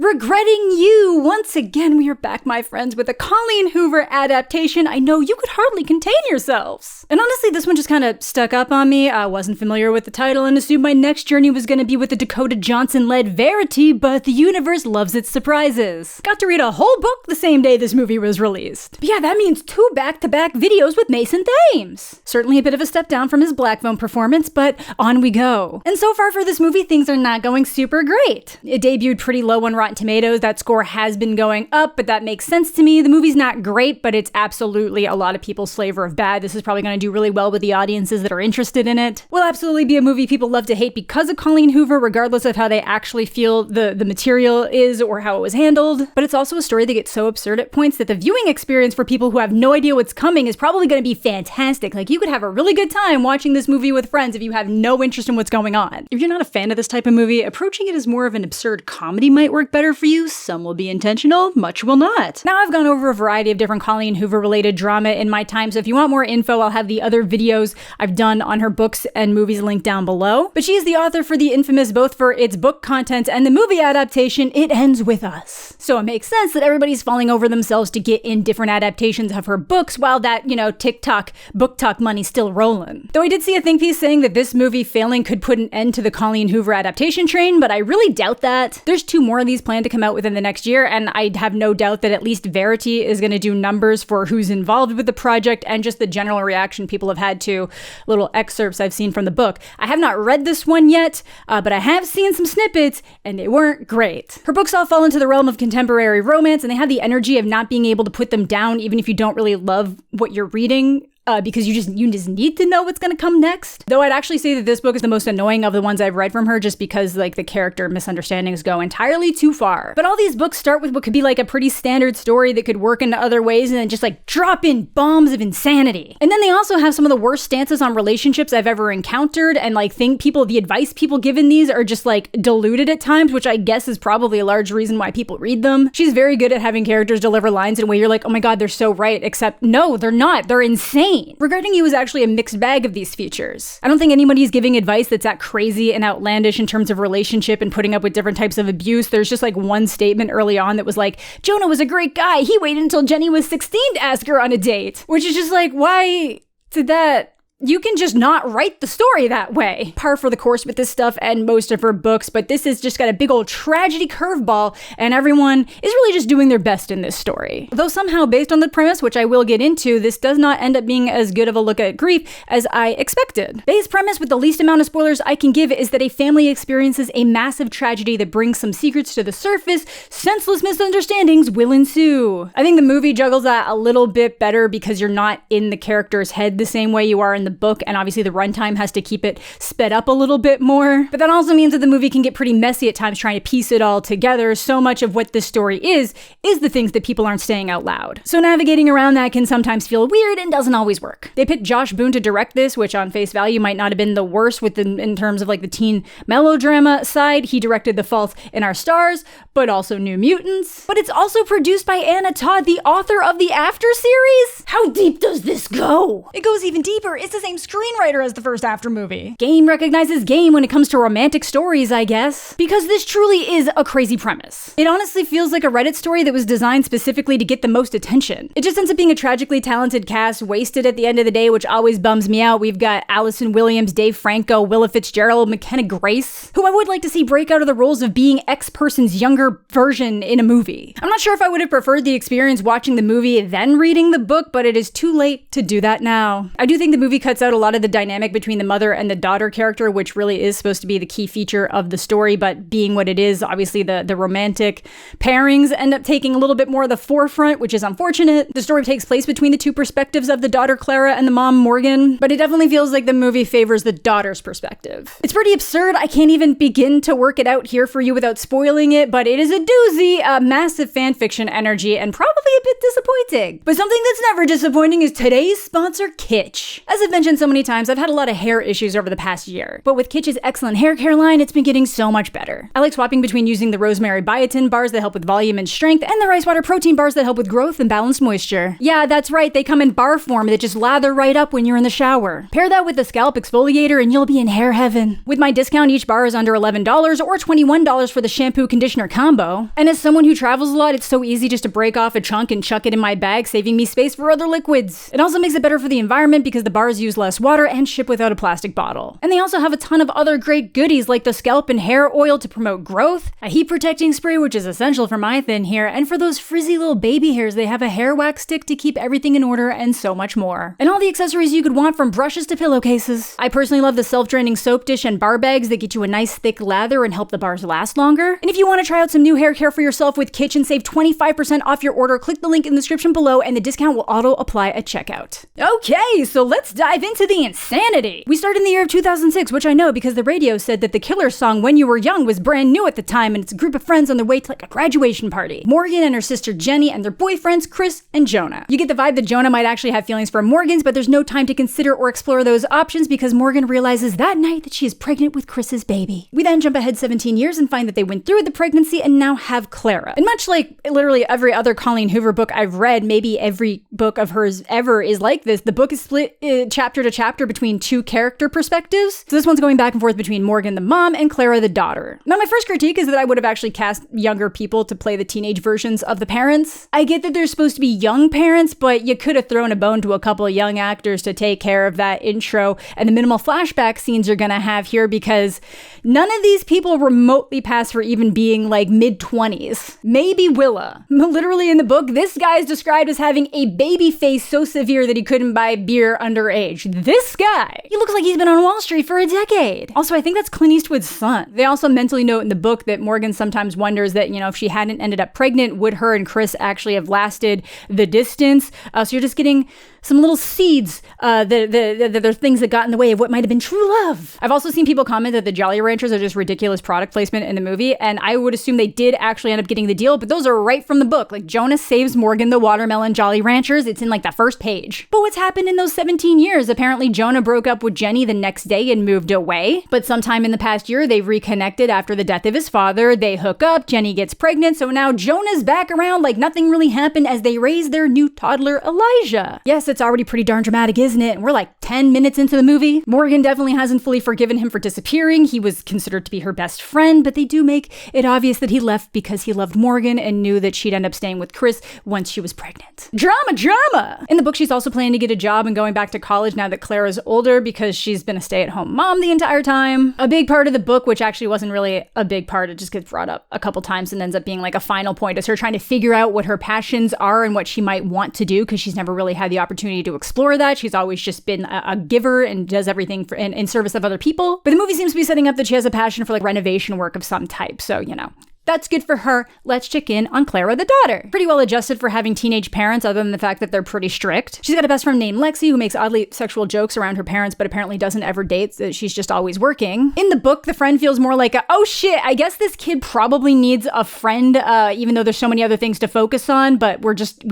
Regretting You. Once again, we are back, my friends, with a Colleen Hoover adaptation. I know you could hardly contain yourselves. And honestly, this one just kind of stuck up on me. I wasn't familiar with the title and assumed my next journey was going to be with the Dakota Johnson-led Verity, but the universe loves its surprises. Got to read a whole book the same day this movie was released. But yeah, that means 2 back-to-back videos with Mason Thames. Certainly a bit of a step down from his Black Phone performance, but on we go. And so far for this movie, things are not going super great. It debuted pretty low on Rotten Tomatoes. That score has been going up, but that makes sense to me. The movie's not great, but it's absolutely a lot of people's flavor of bad. This is probably going to do really well with the audiences that are interested in it. Will absolutely be a movie people love to hate because of Colleen Hoover, regardless of how they actually feel the material is or how it was handled. But it's also a story that gets so absurd at points that the viewing experience for people who have no idea what's coming is probably going to be fantastic. Like, you could have a really good time watching this movie with friends if you have no interest in what's going on. If you're not a fan of this type of movie, approaching it as more of an absurd comedy might work better for you. Some will be intentional, much will not. Now, I've gone over a variety of different Colleen Hoover related drama in my time, so if you want more info, I'll have the other videos I've done on her books and movies linked down below. But she is the author for the infamous, both for its book content and the movie adaptation, It Ends With Us. So it makes sense that everybody's falling over themselves to get in different adaptations of her books while that, TikTok, BookTok money's still rolling. Though I did see a think piece saying that this movie failing could put an end to the Colleen Hoover adaptation train, but I really doubt that. There's 2 more of these planned to come out within the next year, and I have no doubt that at least Verity is going to do numbers for who's involved with the project and just the general reaction people have had to little excerpts I've seen from the book. I have not read this one yet, but I have seen some snippets, and they weren't great. Her books all fall into the realm of contemporary romance, and they have the energy of not being able to put them down even if you don't really love what you're reading. Because you just need to know what's going to come next. Though I'd actually say that this book is the most annoying of the ones I've read from her just because the character misunderstandings go entirely too far. But all these books start with what could be a pretty standard story that could work in other ways and then just drop in bombs of insanity. And then they also have some of the worst stances on relationships I've ever encountered, and the advice people give in these are just diluted at times, which I guess is probably a large reason why people read them. She's very good at having characters deliver lines in a way you're oh my god, they're so right, except no, they're not. They're insane. Regarding You is actually a mixed bag of these features. I don't think anybody's giving advice that's that crazy and outlandish in terms of relationship and putting up with different types of abuse. There's just one statement early on that was Jonah was a great guy. He waited until Jenny was 16 to ask her on a date. Which is just why did that? You can just not write the story that way. Par for the course with this stuff and most of her books, but this has just got a big old tragedy curveball, and everyone is really just doing their best in this story. Though somehow, based on the premise, which I will get into, this does not end up being as good of a look at grief as I expected. Base premise, with the least amount of spoilers I can give, is that a family experiences a massive tragedy that brings some secrets to the surface. Senseless misunderstandings will ensue. I think the movie juggles that a little bit better because you're not in the character's head the same way you are in the book, and obviously the runtime has to keep it sped up a little bit more. But that also means that the movie can get pretty messy at times trying to piece it all together. So much of what this story is the things that people aren't saying out loud. So navigating around that can sometimes feel weird and doesn't always work. They picked Josh Boone to direct this, which on face value might not have been the worst in terms of the teen melodrama side. He directed The Fault in Our Stars, but also New Mutants. But it's also produced by Anna Todd, the author of the After series. How deep does this go? It goes even deeper. It's the same screenwriter as the first After movie. Game recognizes game when it comes to romantic stories, I guess. Because this truly is a crazy premise. It honestly feels like a Reddit story that was designed specifically to get the most attention. It just ends up being a tragically talented cast, wasted at the end of the day, which always bums me out. We've got Allison Williams, Dave Franco, Willa Fitzgerald, McKenna Grace, who I would like to see break out of the roles of being X person's younger version in a movie. I'm not sure if I would have preferred the experience watching the movie then reading the book, but it is too late to do that now. I do think the movie cuts out a lot of the dynamic between the mother and the daughter character, which really is supposed to be the key feature of the story, but being what it is, obviously the romantic pairings end up taking a little bit more of the forefront, which is unfortunate. The story takes place between the two perspectives of the daughter Clara and the mom Morgan, but it definitely feels like the movie favors the daughter's perspective. It's pretty absurd. I can't even begin to work it out here for you without spoiling it, but it is a doozy, massive fanfiction energy, and probably a bit disappointing. But something that's never disappointing is today's sponsor, Kitsch. As I've mentioned so many times, I've had a lot of hair issues over the past year, but with Kitsch's excellent hair care line, it's been getting so much better. I like swapping between using the rosemary biotin bars that help with volume and strength, and the rice water protein bars that help with growth and balanced moisture. Yeah, that's right, they come in bar form that just lather right up when you're in the shower. Pair that with the scalp exfoliator and you'll be in hair heaven. With my discount, each bar is under $11 or $21 for the shampoo conditioner combo. And as someone who travels a lot, it's so easy just to break off a chunk and chuck it in my bag, saving me space for other liquids. It also makes it better for the environment because the bars use less water and ship without a plastic bottle. And they also have a ton of other great goodies like the scalp and hair oil to promote growth, a heat protecting spray which is essential for my thin hair, and for those frizzy little baby hairs they have a hair wax stick to keep everything in order, and so much more. And all the accessories you could want, from brushes to pillowcases. I personally love the self-draining soap dish and bar bags that get you a nice thick lather and help the bars last longer. And if you want to try out some new hair care for yourself with Kitsch and save 25% off your order, click the link in the description below and the discount will auto-apply at checkout. Okay, so let's dive into the insanity. We start in the year of 2006, which I know because the radio said that the Killer song When You Were Young was brand new at the time, and it's a group of friends on their way to like a graduation party. Morgan and her sister Jenny and their boyfriends Chris and Jonah. You get the vibe that Jonah might actually have feelings for Morgan's, but there's no time to consider or explore those options because Morgan realizes that night that she is pregnant with Chris's baby. We then jump ahead 17 years and find that they went through with the pregnancy and now have Clara. And much like literally every other Colleen Hoover book I've read, maybe every book of hers ever is like this, the book is split chapter to chapter between two character perspectives. So this one's going back and forth between Morgan the mom and Clara the daughter. Now my first critique is that I would have actually cast younger people to play the teenage versions of the parents. I get that they're supposed to be young parents, but you could have thrown a bone to a couple of young actors to take care of that intro and the minimal flashback scenes you're gonna have here, because none of these people remotely pass for even being like mid-20s. Maybe Willa. Literally in the book, this guy is described as having a baby face so severe that he couldn't buy beer underage. This guy, he looks like he's been on Wall Street for a decade. Also, I think that's Clint Eastwood's son. They also mentally note in the book that Morgan sometimes wonders that, you know, if she hadn't ended up pregnant, would her and Chris actually have lasted the distance? So you're just getting some little seeds that are things that got in the way of what might have been true love. I've also seen people comment that the Jolly Ranchers are just ridiculous product placement in the movie, and I would assume they did actually end up getting the deal, but those are right from the book. Like, Jonah saves Morgan the watermelon Jolly Ranchers. It's in like the first page. But what's happened in those 17 years? Apparently Jonah broke up with Jenny the next day and moved away. But sometime in the past year, they've reconnected after the death of his father. They hook up, Jenny gets pregnant, so now Jonah's back around like nothing really happened as they raise their new toddler, Elijah. Yes, it's already pretty darn dramatic, isn't it? And we're like 10 minutes into the movie. Morgan definitely hasn't fully forgiven him for disappearing. He was considered to be her best friend, but they do make it obvious that he left because he loved Morgan and knew that she'd end up staying with Chris once she was pregnant. Drama! In the book, she's also planning to get a job and going back to college now that Clara's older because she's been a stay-at-home mom the entire time. A big part of the book, which actually wasn't really a big part, it just gets brought up a couple times and ends up being like a final point, is her trying to figure out what her passions are and what she might want to do because she's never really had the opportunity to explore that. She's always just been a giver and does everything in service of other people. But the movie seems to be setting up that she has a passion for like renovation work of some type. So, you know, that's good for her. Let's check in on Clara the daughter. Pretty well adjusted for having teenage parents, other than the fact that they're pretty strict. She's got a best friend named Lexi who makes oddly sexual jokes around her parents, but apparently doesn't ever date. She's just always working. In the book, the friend feels more like oh shit, I guess this kid probably needs a friend, even though there's so many other things to focus on, but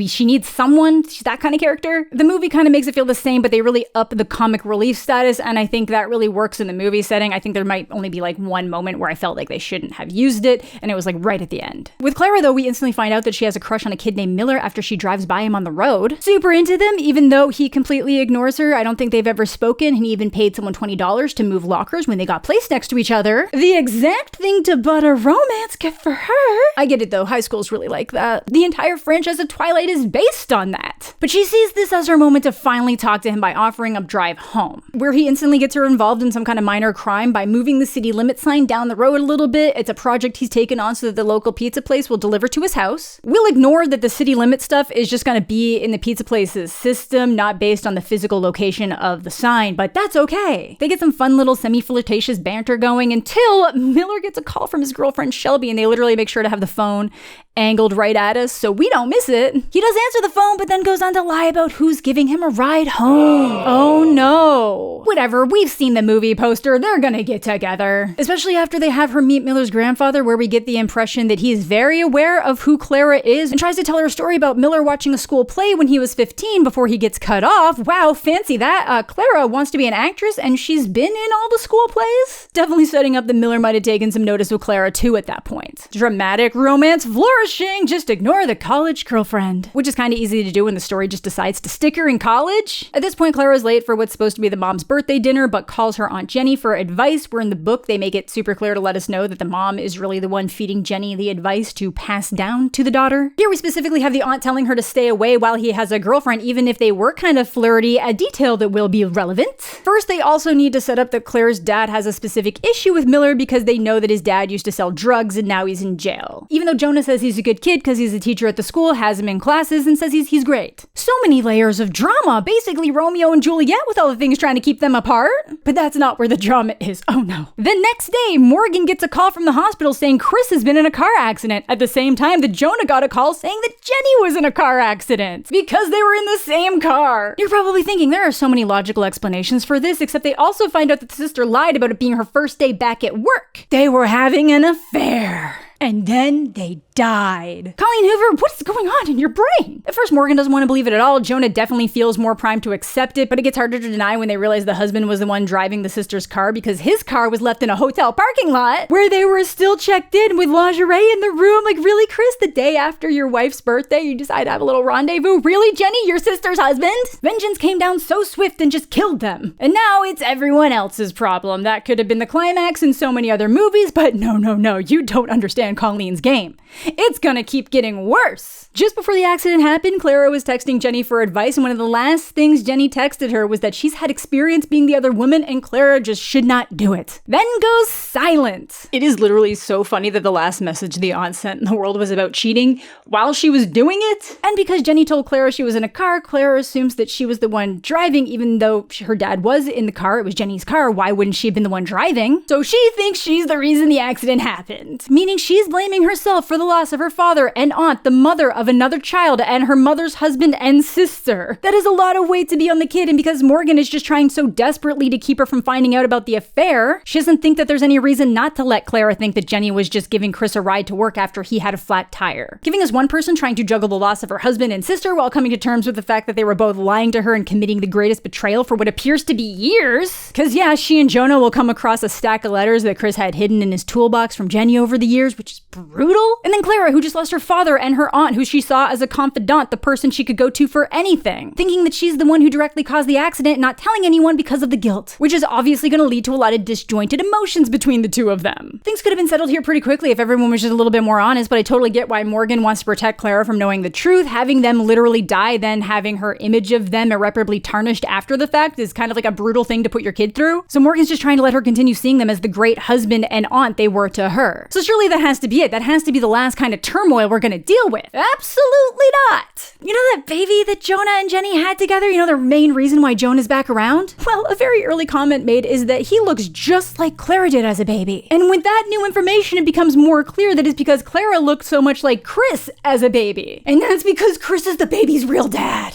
she needs someone. She's that kind of character. The movie kind of makes it feel the same, but they really up the comic relief status, and I think that really works in the movie setting. I think there might only be like one moment where I felt like they shouldn't have used it, and it was like right at the end. With Clara, though, we instantly find out that she has a crush on a kid named Miller after she drives by him on the road. Super into them, even though he completely ignores her. I don't think they've ever spoken, and he even paid someone $20 to move lockers when they got placed next to each other. The exact thing to butt a romance, good for her. I get it, though. High school's really like that. The entire franchise of Twilight is based on that. But she sees this as her moment to finally talk to him by offering up drive home, where he instantly gets her involved in some kind of minor crime by moving the city limit sign down the road a little bit. It's a project he's taken on so that the local pizza place will deliver to his house. We'll ignore that the city limit stuff is just going to be in the pizza place's system, not based on the physical location of the sign, but that's okay. They get some fun little semi-flirtatious banter going until Miller gets a call from his girlfriend Shelby, and they literally make sure to have the phone angled right at us so we don't miss it. He does answer the phone, but then goes on to lie about who's giving him a ride home. Oh no. Whatever, we've seen the movie poster, they're gonna get together. Especially after they have her meet Miller's grandfather, where we get the impression that he's very aware of who Clara is and tries to tell her a story about Miller watching a school play when he was 15 before he gets cut off. Wow, fancy that. Clara wants to be an actress and she's been in all the school plays? Definitely setting up that Miller might have taken some notice of Clara too at that point. Dramatic romance flourishing, just ignore the college girlfriend. Which is kind of easy to do when the story just decides to stick her in college. At this point, Clara's late for what's supposed to be the mom's birthday dinner, but calls her Aunt Jenny for advice, where in the book they make it super clear to let us know that the mom is really the one feeding Jenny the advice to pass down to the daughter. Here we specifically have the aunt telling her to stay away while he has a girlfriend, even if they were kind of flirty, a detail that will be relevant. First, they also need to set up that Claire's dad has a specific issue with Miller because they know that his dad used to sell drugs and now he's in jail. Even though Jonah says he's a good kid because he's a teacher at the school, has him in classes, and says he's great. So many layers of drama, basically Romeo and Juliet with all the things trying to keep them apart. But that's not where the drama is, oh no. The next day, Morgan gets a call from the hospital saying Chris has been in a car accident, at the same time that Jonah got a call saying that Jenny was in a car accident, because they were in the same car. You're probably thinking there are so many logical explanations for this, except they also find out that the sister lied about it being her first day back at work. They were having an affair. And then they died. Colleen Hoover, what's going on in your brain? At first, Morgan doesn't want to believe it at all. Jonah definitely feels more primed to accept it, but it gets harder to deny when they realize the husband was the one driving the sister's car because his car was left in a hotel parking lot where they were still checked in with lingerie in the room. Like, really, Chris? The day after your wife's birthday, you decide to have a little rendezvous? Really, Jenny? Your sister's husband? Vengeance came down so swift and just killed them. And now it's everyone else's problem. That could have been the climax in so many other movies, but no, you don't understand Colleen's game. It's gonna keep getting worse. Just before the accident happened, Clara was texting Jenny for advice, and one of the last things Jenny texted her was that she's had experience being the other woman and Clara just should not do it. Then goes silent. It is literally so funny that the last message the aunt sent in the world was about cheating while she was doing it. And because Jenny told Clara she was in a car, Clara assumes that she was the one driving, even though her dad was in the car. It was Jenny's car. Why wouldn't she have been the one driving? So she thinks she's the reason the accident happened, meaning she's blaming herself for the loss of her father and aunt, the mother of another child, and her mother's husband and sister. That is a lot of weight to be on the kid, and because Morgan is just trying so desperately to keep her from finding out about the affair, she doesn't think that there's any reason not to let Clara think that Jenny was just giving Chris a ride to work after he had a flat tire. Giving us one person trying to juggle the loss of her husband and sister while coming to terms with the fact that they were both lying to her and committing the greatest betrayal for what appears to be years. Cause yeah, she and Jonah will come across a stack of letters that Chris had hidden in his toolbox from Jenny over the years, which is brutal. And then Clara, who just lost her father, and her aunt, who she saw as a confidant, the person she could go to for anything, thinking that she's the one who directly caused the accident and not telling anyone because of the guilt, which is obviously going to lead to a lot of disjointed emotions between the two of them. Things could have been settled here pretty quickly if everyone was just a little bit more honest, but I totally get why Morgan wants to protect Clara from knowing the truth. Having them literally die, then having her image of them irreparably tarnished after the fact is kind of like a brutal thing to put your kid through. So Morgan's just trying to let her continue seeing them as the great husband and aunt they were to her. So surely that has to be it. That has to be the last kind of turmoil we're gonna deal with. Absolutely not. You know that baby that Jonah and Jenny had together? You know the main reason why Jonah's back around? Well, a very early comment made is that he looks just like Clara did as a baby. And with that new information, it becomes more clear that it's because Clara looked so much like Chris as a baby. And that's because Chris is the baby's real dad.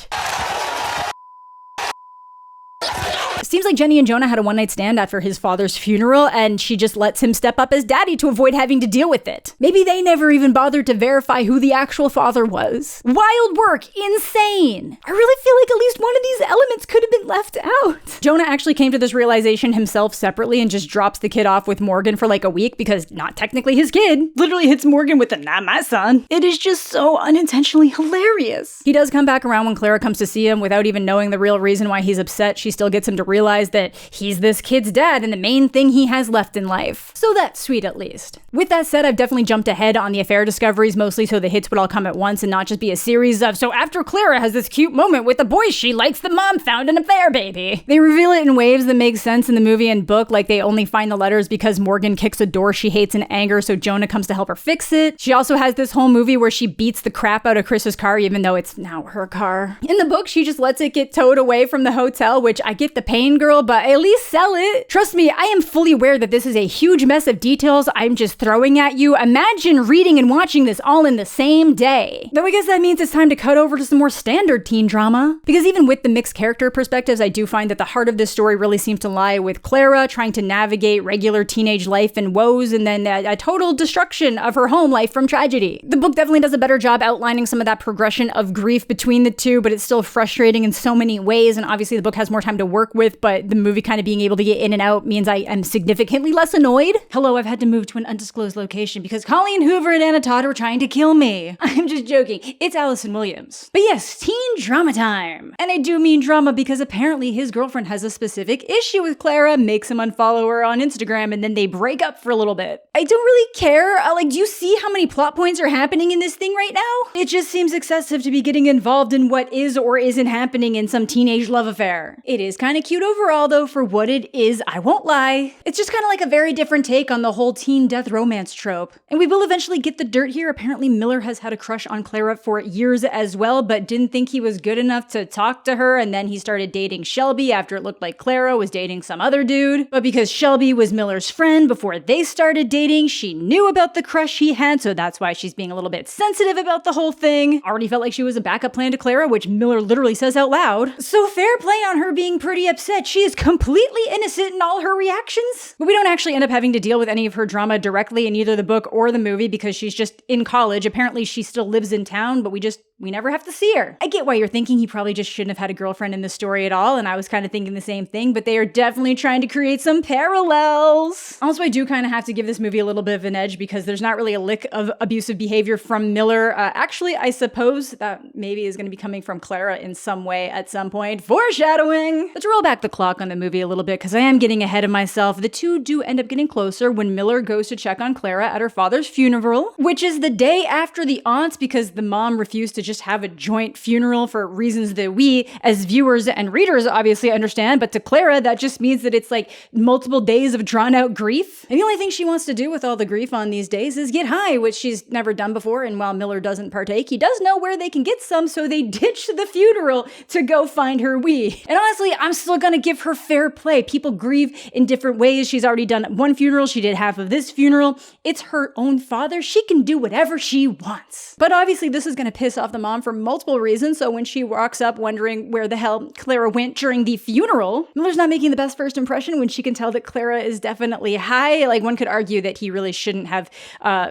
Seems like Jenny and Jonah had a one-night stand after his father's funeral, and she just lets him step up as daddy to avoid having to deal with it. Maybe they never even bothered to verify who the actual father was. Wild work, insane. I really feel like at least one of these elements could have been left out. Jonah actually came to this realization himself separately and just drops the kid off with Morgan for like a week because not technically his kid. Literally hits Morgan with the "not my son." It is just so unintentionally hilarious. He does come back around when Clara comes to see him without even knowing the real reason why he's upset. She still gets him to realize that he's this kid's dad and the main thing he has left in life. So that's sweet at least. With that said, I've definitely jumped ahead on the affair discoveries, mostly so the hits would all come at once and not just be a series of, so after Clara has this cute moment with the boy she likes, the mom found an affair baby. They reveal it in waves that make sense in the movie and book, like they only find the letters because Morgan kicks a door she hates in anger, so Jonah comes to help her fix it. She also has this whole movie where she beats the crap out of Chris's car, even though it's now her car. In the book, she just lets it get towed away from the hotel, which I get the pain pain, girl, but at least sell it. Trust me, I am fully aware that this is a huge mess of details I'm just throwing at you. Imagine reading and watching this all in the same day. Though I guess that means it's time to cut over to some more standard teen drama. Because even with the mixed character perspectives, I do find that the heart of this story really seems to lie with Clara trying to navigate regular teenage life and woes, and then a total destruction of her home life from tragedy. The book definitely does a better job outlining some of that progression of grief between the two, but it's still frustrating in so many ways, and obviously the book has more time to work with, but the movie kind of being able to get in and out means I am significantly less annoyed. Hello, I've had to move to an undisclosed location because Colleen Hoover and Anna Todd were trying to kill me. I'm just joking. It's Allison Williams. But yes, teen drama time. And I do mean drama because apparently his girlfriend has a specific issue with Clara, makes him unfollow her on Instagram, and then they break up for a little bit. I don't really care. Do you see how many plot points are happening in this thing right now? It just seems excessive to be getting involved in what is or isn't happening in some teenage love affair. It is kind of cute overall, though, for what it is, I won't lie. It's just kind of like a very different take on the whole teen death romance trope. And we will eventually get the dirt here. Apparently Miller has had a crush on Clara for years as well, but didn't think he was good enough to talk to her, and then he started dating Shelby after it looked like Clara was dating some other dude. But because Shelby was Miller's friend before they started dating, she knew about the crush he had, so that's why she's being a little bit sensitive about the whole thing. Already felt like she was a backup plan to Clara, which Miller literally says out loud. So fair play on her being pretty upset. She is completely innocent in all her reactions. But we don't actually end up having to deal with any of her drama directly in either the book or the movie because she's just in college. Apparently she still lives in town, but we never have to see her. I get why you're thinking he probably just shouldn't have had a girlfriend in the story at all, and I was kind of thinking the same thing, but they are definitely trying to create some parallels. Also, I do kind of have to give this movie a little bit of an edge because there's not really a lick of abusive behavior from Miller. Actually, I suppose that maybe is going to be coming from Clara in some way at some point. Foreshadowing! Let's roll back the clock on the movie a little bit because I am getting ahead of myself. The two do end up getting closer when Miller goes to check on Clara at her father's funeral, which is the day after the aunts because the mom refused to just have a joint funeral for reasons that we as viewers and readers obviously understand, but to Clara that just means that it's like multiple days of drawn out grief. And the only thing she wants to do with all the grief on these days is get high, which she's never done before, and while Miller doesn't partake, he does know where they can get some, so they ditch the funeral to go find her weed. And honestly, I'm still gonna give her fair play. People grieve in different ways. She's already done one funeral, she did half of this funeral. It's her own father. She can do whatever she wants. But obviously this is gonna piss off the mom for multiple reasons, so when she walks up wondering where the hell Clara went during the funeral, Miller's not making the best first impression when she can tell that Clara is definitely high. Like, one could argue that he really shouldn't have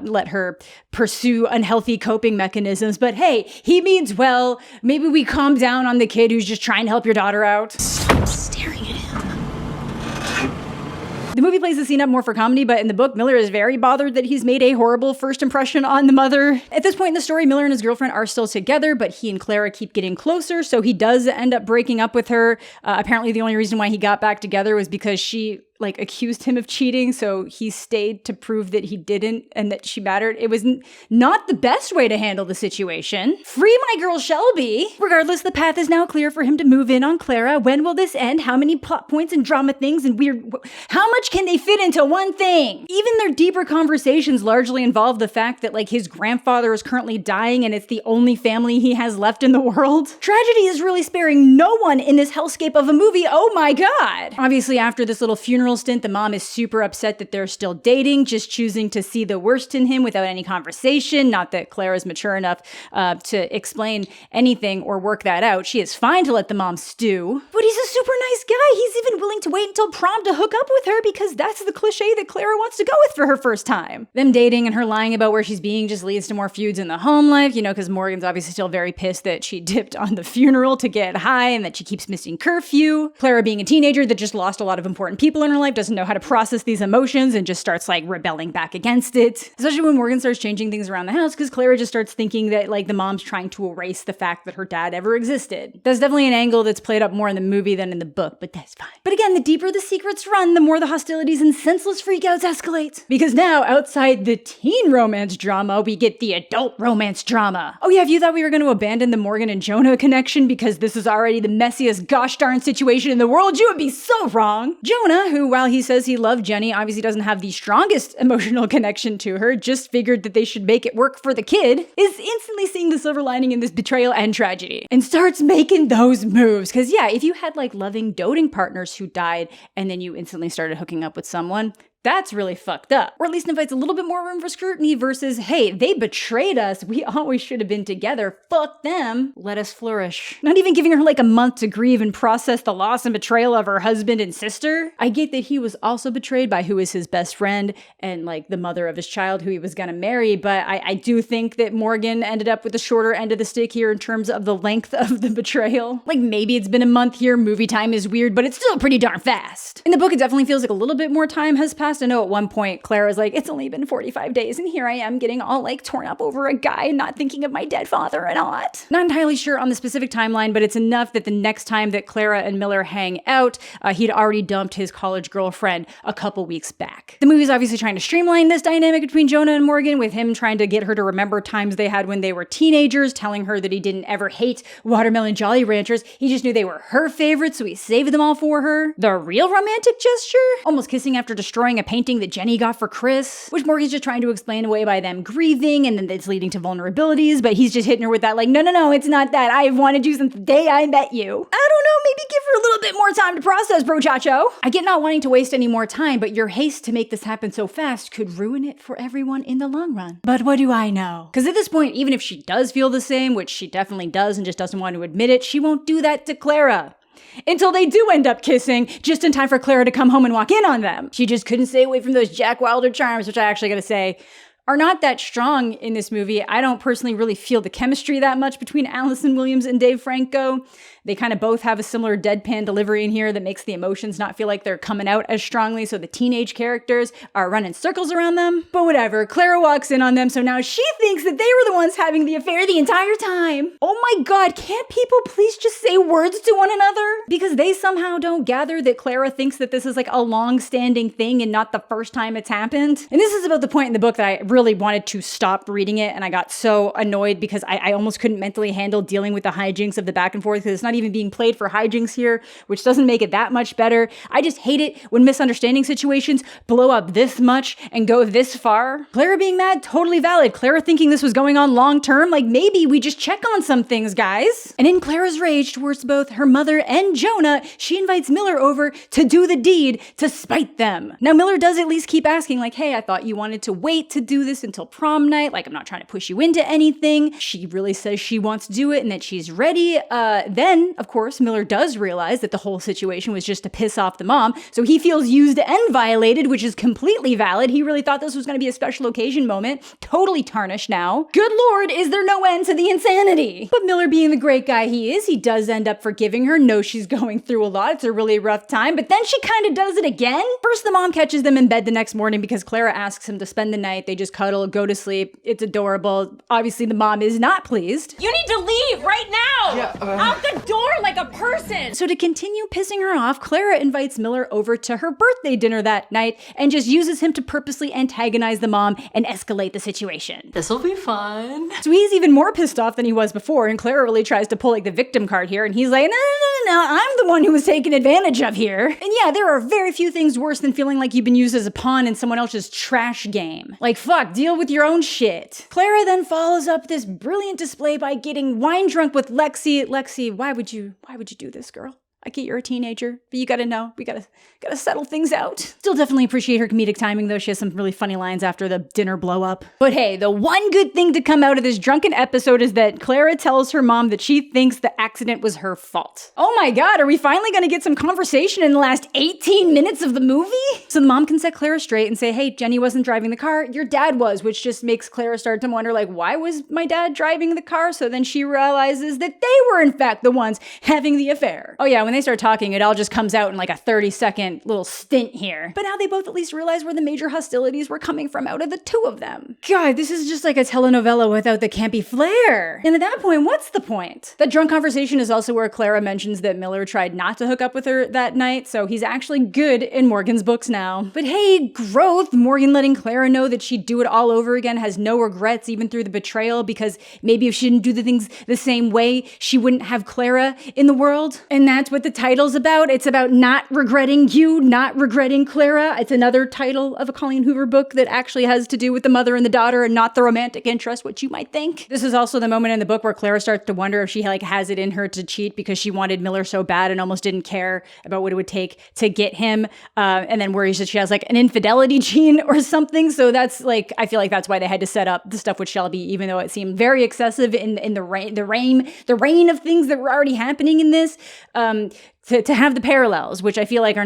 let her pursue unhealthy coping mechanisms, but hey, he means well. Maybe we calm down on the kid who's just trying to help your daughter out. Stop staring at him. The movie plays the scene up more for comedy, but in the book, Miller is very bothered that he's made a horrible first impression on the mother. At this point in the story, Miller and his girlfriend are still together, but he and Clara keep getting closer, so he does end up breaking up with her. Apparently, the only reason why he got back together was because she accused him of cheating, so he stayed to prove that he didn't and that she mattered. It was not the best way to handle the situation. Free my girl Shelby! Regardless, the path is now clear for him to move in on Clara. When will this end? How many plot points and drama things and weird... How much can they fit into one thing? Even their deeper conversations largely involve the fact that, his grandfather is currently dying and it's the only family he has left in the world. Tragedy is really sparing no one in this hellscape of a movie. Oh my god! Obviously, after this little funeral stint, the mom is super upset that they're still dating, just choosing to see the worst in him without any conversation. Not that Clara's mature enough to explain anything or work that out. She is fine to let the mom stew. But he's a super nice guy. He's even willing to wait until prom to hook up with her because that's the cliche that Clara wants to go with for her first time. Them dating and her lying about where she's being just leads to more feuds in the home life, because Morgan's obviously still very pissed that she dipped on the funeral to get high and that she keeps missing curfew. Clara being a teenager that just lost a lot of important people in her life, doesn't know how to process these emotions and just starts rebelling back against it. Especially when Morgan starts changing things around the house because Clara just starts thinking that the mom's trying to erase the fact that her dad ever existed. That's definitely an angle that's played up more in the movie than in the book, but that's fine. But again, the deeper the secrets run, the more the hostilities and senseless freakouts escalate. Because now, outside the teen romance drama, we get the adult romance drama. Oh yeah, if you thought we were going to abandon the Morgan and Jonah connection because this is already the messiest gosh darn situation in the world, you would be so wrong. Jonah, who while he says he loved Jenny, obviously doesn't have the strongest emotional connection to her, just figured that they should make it work for the kid, is instantly seeing the silver lining in this betrayal and tragedy, and starts making those moves. Because yeah, if you had like loving, doting partners who died, and then you instantly started hooking up with someone, that's really fucked up. Or at least invites a little bit more room for scrutiny versus, hey, they betrayed us. We always should have been together. Fuck them. Let us flourish. Not even giving her like a month to grieve and process the loss and betrayal of her husband and sister. I get that he was also betrayed by who is his best friend and like the mother of his child who he was gonna marry, but I do think that Morgan ended up with the shorter end of the stick here in terms of the length of the betrayal. Like maybe it's been a month here, movie time is weird, but it's still pretty darn fast. In the book, it definitely feels like a little bit more time has passed. I know at one point Clara's like, it's only been 45 days and here I am getting all like torn up over a guy and not thinking of my dead father and not. Not entirely sure on the specific timeline, but it's enough that the next time that Clara and Miller hang out, he'd already dumped his college girlfriend a couple weeks back. The movie's obviously trying to streamline this dynamic between Jonah and Morgan, with him trying to get her to remember times they had when they were teenagers, telling her that he didn't ever hate Watermelon Jolly Ranchers, he just knew they were her favorites, so he saved them all for her. The real romantic gesture? Almost kissing after destroying a painting that Jenny got for Chris, which Morgan's just trying to explain away by them grieving, and then it's leading to vulnerabilities, but he's just hitting her with that like, no, it's not that. I've wanted you since the day I met you. I don't know, maybe give her a little bit more time to process, bro chacho. I get not wanting to waste any more time, but your haste to make this happen so fast could ruin it for everyone in the long run. But what do I know? Because at this point, even if she does feel the same, which she definitely does and just doesn't want to admit it, she won't do that to Clara. Until they do end up kissing, just in time for Clara to come home and walk in on them. She just couldn't stay away from those Jack Wilder charms, which I actually gotta say are not that strong in this movie. I don't personally really feel the chemistry that much between Allison Williams and Dave Franco. They kind of both have a similar deadpan delivery in here that makes the emotions not feel like they're coming out as strongly, so the teenage characters are running circles around them. But whatever, Clara walks in on them, so now she thinks that they were the ones having the affair the entire time. Oh my god, can't people please just say words to one another? Because they somehow don't gather that Clara thinks that this is like a long-standing thing and not the first time it's happened. And this is about the point in the book that I really wanted to stop reading it, and I got so annoyed because I almost couldn't mentally handle dealing with the hijinks of the back and forth, because it's not even being played for hijinks here, which doesn't make it that much better. I just hate it when misunderstanding situations blow up this much and go this far. Clara being mad, totally valid. Clara thinking this was going on long term, like maybe we just check on some things, guys. And in Clara's rage towards both her mother and Jonah, she invites Miller over to do the deed to spite them. Now Miller does at least keep asking like, hey, I thought you wanted to wait to do this until prom night. Like, I'm not trying to push you into anything. She really says she wants to do it and that she's ready. Then, of course, Miller does realize that the whole situation was just to piss off the mom, so he feels used and violated, which is completely valid. He really thought this was going to be a special occasion moment. Totally tarnished now. Good lord, is there no end to the insanity? But Miller, being the great guy he is, he does end up forgiving her, knows she's going through a lot, it's a really rough time, but then she kind of does it again. First, the mom catches them in bed the next morning because Clara asks him to spend the night. They just cuddle, go to sleep. It's adorable. Obviously, the mom is not pleased. You need to leave right now! Out the door like a person! So to continue pissing her off, Clara invites Miller over to her birthday dinner that night and just uses him to purposely antagonize the mom and escalate the situation. This'll be fun. So he's even more pissed off than he was before, and Clara really tries to pull like the victim card here, and he's like, no, I'm the one who was taken advantage of here. And yeah, there are very few things worse than feeling like you've been used as a pawn in someone else's trash game. Like, fuck, deal with your own shit. Clara then follows up this brilliant display by getting wine drunk with Lexi. Lexi, why would you do this, girl? I get you're a teenager, but you gotta know, we gotta settle things out. Still definitely appreciate her comedic timing though. She has some really funny lines after the dinner blow up. But hey, the one good thing to come out of this drunken episode is that Clara tells her mom that she thinks the accident was her fault. Oh my god, are we finally gonna get some conversation in the last 18 minutes of the movie? So the mom can set Clara straight and say, hey, Jenny wasn't driving the car, your dad was, which just makes Clara start to wonder like, why was my dad driving the car? So then she realizes that they were in fact the ones having the affair. Oh yeah, when they start talking, it all just comes out in like a 30-second little stint here. But now they both at least realize where the major hostilities were coming from out of the two of them. God, this is just like a telenovela without the campy flair. And at that point, what's the point? That drunk conversation is also where Clara mentions that Miller tried not to hook up with her that night, so he's actually good in Morgan's books now. But hey, growth! Morgan letting Clara know that she'd do it all over again, has no regrets even through the betrayal, because maybe if she didn't do the things the same way, she wouldn't have Clara in the world. And that's what what the title's about. It's about not regretting you, not regretting Clara. It's another title of a Colleen Hoover book that actually has to do with the mother and the daughter and not the romantic interest, which you might think. This is also the moment in the book where Clara starts to wonder if she has it in her to cheat because she wanted Miller so bad and almost didn't care about what it would take to get him, and then worries that she has an infidelity gene or something. So that's I feel like that's why they had to set up the stuff with Shelby, even though it seemed very excessive in the reign of things that were already happening in this, to have the parallels, which I feel like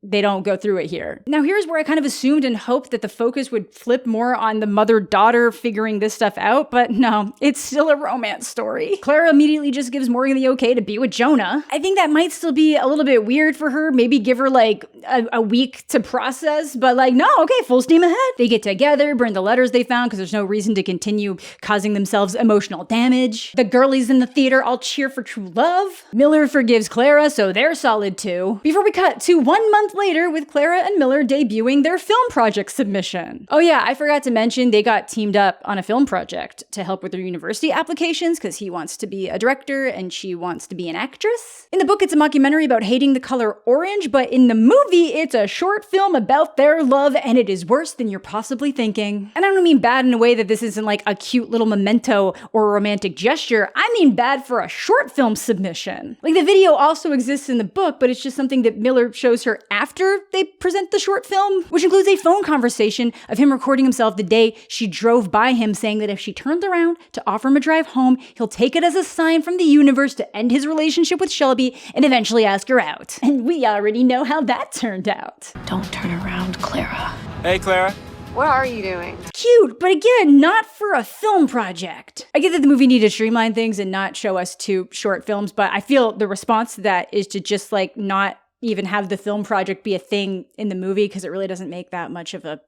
they don't go through it here. Now, here's where I kind of assumed and hoped that the focus would flip more on the mother-daughter figuring this stuff out, but no, it's still a romance story. Clara immediately just gives Morgan the okay to be with Jonah. I think that might still be a little bit weird for her, maybe give her a week to process, but no, okay, full steam ahead. They get together, burn the letters they found because there's no reason to continue causing themselves emotional damage. The girlies in the theater all cheer for true love. Miller forgives Clara, so they're solid too. Before we cut to 1 month later with Clara and Miller debuting their film project submission. Oh yeah, I forgot to mention they got teamed up on a film project to help with their university applications because he wants to be a director and she wants to be an actress. In the book, it's a mockumentary about hating the color orange, but in the movie, it's a short film about their love, and it is worse than you're possibly thinking. And I don't mean bad in a way that this isn't a cute little memento or a romantic gesture. I mean bad for a short film submission. The video also exists in the book, but it's just something that Miller shows her after they present the short film, which includes a phone conversation of him recording himself the day she drove by him, saying that if she turned around to offer him a drive home, he'll take it as a sign from the universe to end his relationship with Shelby and eventually ask her out. And we already know how that turned out. Don't turn around, Clara. Hey, Clara. What are you doing? Cute, but again, not for a film project. I get that the movie needed to streamline things and not show us 2 short films, but I feel the response to that is to just not even have the film project be a thing in the movie because it really doesn't make that much of a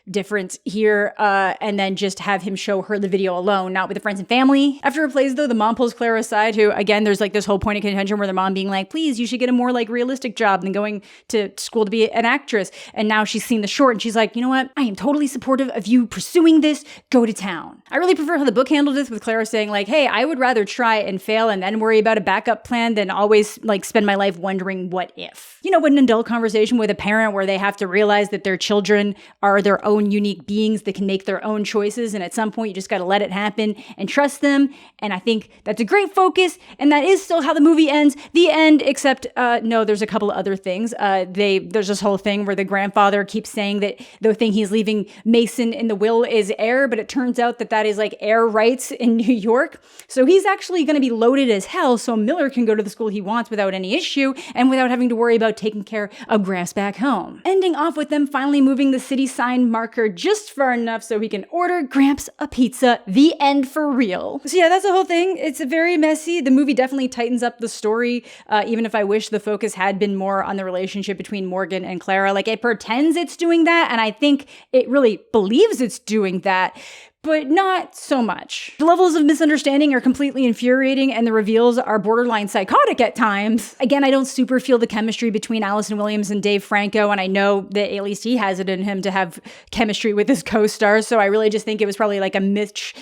difference here, and then just have him show her the video alone, not with the friends and family. After it plays, though, the mom pulls Clara aside, who, again, there's this whole point of contention where the mom being please, you should get a more realistic job than going to school to be an actress. And now she's seen the short and she's you know what? I am totally supportive of you pursuing this. Go to town. I really prefer how the book handled this, with Clara saying hey, I would rather try and fail and then worry about a backup plan than always spend my life wondering what if. You know, what an adult conversation with a parent where they have to realize that their children are their own unique beings that can make their own choices, and at some point you just got to let it happen and trust them. And I think that's a great focus, and that is still how the movie ends. The end, except no, there's a couple of other things. There's this whole thing where the grandfather keeps saying that the thing he's leaving Mason in the will is heir, but it turns out that is heir rights in New York. So he's actually going to be loaded as hell, so Miller can go to the school he wants without any issue and without having to worry about taking care of Gramps back home. Ending off with them finally moving the city sign marker just far enough so he can order Gramps a pizza. The end for real. So yeah, that's the whole thing. It's very messy. The movie definitely tightens up the story, even if I wish the focus had been more on the relationship between Morgan and Clara. It pretends it's doing that, and I think it really believes it's doing that, but not so much. The levels of misunderstanding are completely infuriating, and the reveals are borderline psychotic at times. Again, I don't super feel the chemistry between Allison Williams and Dave Franco, and I know that at least he has it in him to have chemistry with his co-stars, so I really just think it was probably a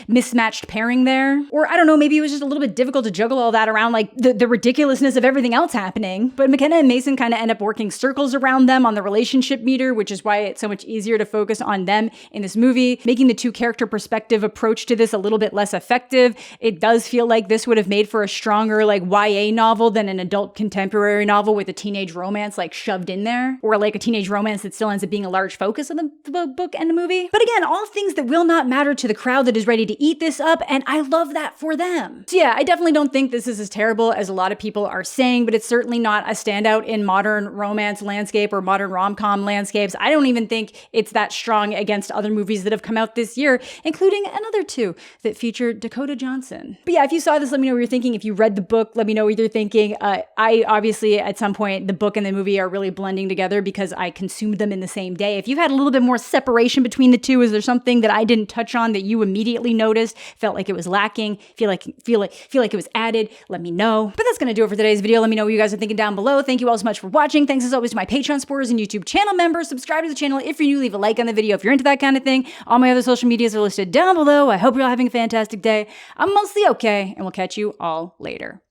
mismatched pairing there. Or I don't know, maybe it was just a little bit difficult to juggle all that around the ridiculousness of everything else happening. But McKenna and Mason kind of end up working circles around them on the relationship meter, which is why it's so much easier to focus on them in this movie, making the 2 character perspectives approach to this a little bit less effective. It does feel like this would have made for a stronger YA novel than an adult contemporary novel with a teenage romance shoved in there, or a teenage romance that still ends up being a large focus of the book and the movie. But again, all things that will not matter to the crowd that is ready to eat this up, and I love that for them. So yeah, I definitely don't think this is as terrible as a lot of people are saying, but it's certainly not a standout in modern romance landscape or modern rom-com landscapes. I don't even think it's that strong against other movies that have come out this year, including another 2 that feature Dakota Johnson. But yeah, if you saw this, let me know what you're thinking. If you read the book, let me know what you're thinking. I obviously, at some point, the book and the movie are really blending together because I consumed them in the same day. If you had a little bit more separation between the 2, is there something that I didn't touch on that you immediately noticed, felt like it was lacking, feel like it was added? Let me know. But that's gonna do it for today's video. Let me know what you guys are thinking down below. Thank you all so much for watching. Thanks as always to my Patreon supporters and YouTube channel members. Subscribe to the channel if you're new. Leave a like on the video if you're into that kind of thing. All my other social medias are listed down below. I hope you're all having a fantastic day. I'm mostly okay, and we'll catch you all later.